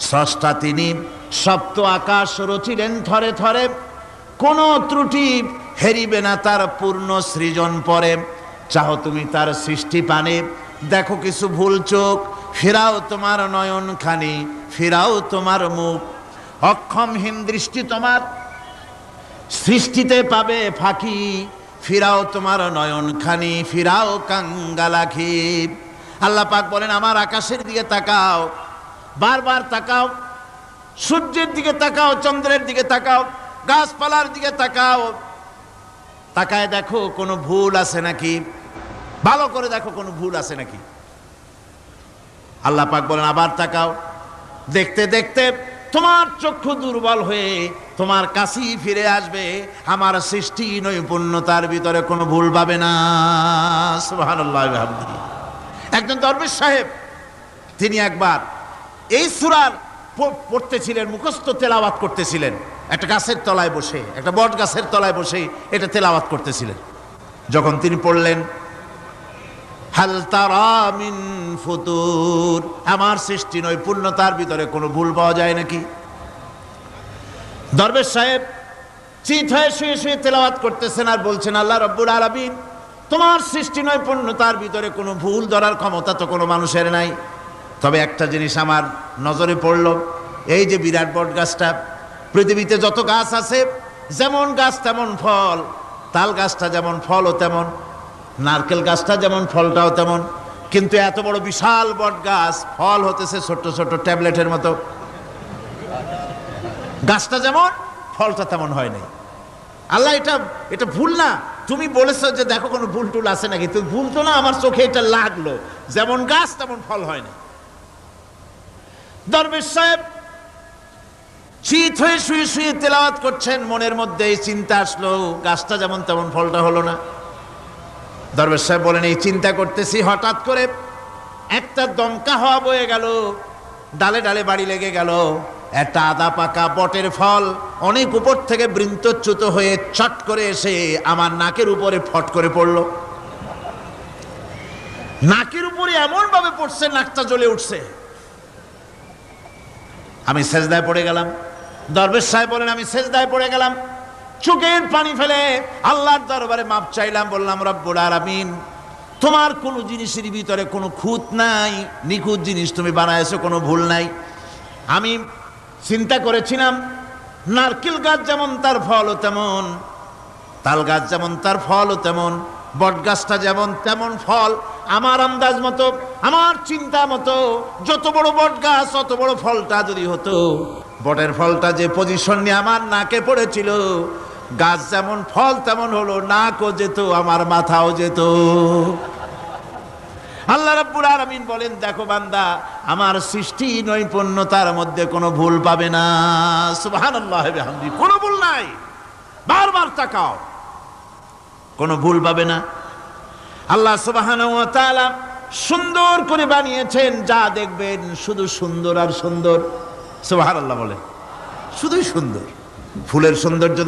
স্রষ্টা তিনি, সপ্ত আকাশ রচিলেন থরে থরে, কোনো ত্রুটি হেরিবে না তার পূর্ণ সৃজন পরে। চাহো তুমি তার সৃষ্টি পানে, দেখো কিছু ভুল চোখ, ফিরাও তোমার নয়ন খানি, ফিরাও তোমার মুখ। অক্ষমহীন দৃষ্টি তোমার সৃষ্টিতে পাবে ফাঁকি, ফিরাও তোমার নয়ন খানি, ফিরাও কাঙ্গালাখি। আল্লাহ পাক বলেন, আমার আকাশের দিকে তাকাও, বারবার তাকাও, সূর্যের দিকে তাকাও, চন্দ্রের দিকে তাকাও, গাছপালার দিকে তাকাও, তাকায় দেখো কোনো ভুল আছে নাকি, ভালো করে দেখো কোনো ভুল আছে নাকি। আল্লাহ পাক বলেন, আবার তাকাও। দেখতে দেখতে তোমার চক্ষু দুর্বল হয়ে তোমার কাছেই ফিরে আসবে। আমার সৃষ্টি নৈপুণ্যতার ভিতরে কোনো ভুল পাবে না। সুবহানাল্লাহ। একজন দরবেশ সাহেব, তিনি একবার এই সূরার পড়তেছিলেন, মুখস্থ তেলাওয়াত করতেছিলেন, একটা গাছের তলায় বসে, একটা বট গাছের তলায় বসে এটা তেলাওয়াত করতেছিলেন। যখন তিনি পড়লেন, হাল তারা মিন ফুতুর, আমার সৃষ্টি নৈপুণ্যতার ভিতরে কোনো ভুল পাওয়া যায় নাকি। দরবেশ সাহেব চিত হয়ে শুয়ে শুয়ে তেলাওয়াত করতেছেন আর বলছেন, আল্লাহ রাব্বুল আলামিন, তোমার সৃষ্টি নৈপুণ্যতার ভিতরে কোনো ভুল ধরার ক্ষমতা তো কোনো মানুষের নাই। তবে একটা জিনিস আমার নজরে পড়ল, এই যে বিরাট বট গাছটা, পৃথিবীতে যত গাছ আছে যেমন গাছ তেমন ফল, তাল গাছটা যেমন ফলও তেমন, নারকেল গাছটা যেমন ফলটাও তেমন, কিন্তু এত বড় বিশাল বট গাছ ফল হতেছে ছোট্ট ছোট্ট ট্যাবলেটের মতো। গাছটা যেমন ফলটা তেমন হয় নাই। আল্লাহ এটা ভুল না, তুমি বলেছো যে দেখো কোনো ভুল টুল আছে নাকি, তুমি ভুল তো না, আমার চোখে এটা লাগলো, যেমন গাছ তেমন ফল হয় না। দরবেশ সাহেব চিত হয়ে শুয়ে শুয়ে তেলাওয়াত করছেন, মনের মধ্যে এই চিন্তা আসলো, গাছটা যেমন তেমন ফলটা হলো না। দরবেশ সাহেব বলেন, এই চিন্তা করতেছি, হঠাৎ করে একটা দমকা হাওয়া বয়ে গেল, ডালে ডালে বাড়ি লেগে গেল, একটা আদা পাকা বটের ফল অনেক উপর থেকে বৃন্তচ্যুত হয়ে চট করে এসে আমার নাকের উপরে ফট করে পড়লো। নাকের উপরে এমন ভাবে পড়ছে, নাকটা জ্বলে উঠছে। আমি সেজদায় পড়ে গেলাম। দরবেশ সাহেব বলেন, আমি সেজদায় পড়ে গেলাম, চোখের পানি ফেলে আল্লাহর দরবারে মাপ চাইলাম, বললাম, রব্বুল আলামিন, তোমার কোনো জিনিসের ভিতরে কোনো খুঁত নাই, নিখুঁত জিনিস তুমি বানাইছো, কোনো ভুল নাই। আমি চিন্তা করেছিলাম নারকেল গাছ যেমন তার ফলও তেমন, তাল গাছ যেমন তার ফলও তেমন, বট গাছটা যেমন তেমন ফল। আমার আন্দাজ মতো, আমার চিন্তা মতো, যত বড় বট গাছ অত বড় ফলটা যদি হতো, বটের ফলটা যে পজিশন নিয়ে আমার নাকে পড়েছিল, গাছ যেমন ফল তেমন হলো, নাকও যেত, আমার মাথাও যেত। আল্লাহ রাব্বুল আলামিন বলেন, দেখো বান্দা, আমার সৃষ্টি নৈপুণ্যতার মধ্যে কোনো ভুল পাবে না। সুবহানাল্লাহ ওয়া বিহামদিহি, কোনো ভুল নাই, বারবার তাকাও, কোনো ভুল পাবে না। আল্লাহ সুবহানাহু ওয়া তাআলা সুন্দর করে বানিয়েছেন, যা দেখবেন শুধু সুন্দর আর সুন্দর। সুবহানাল্লাহ বলেন, শুধুই সুন্দর। ফুলের সৌন্দর্য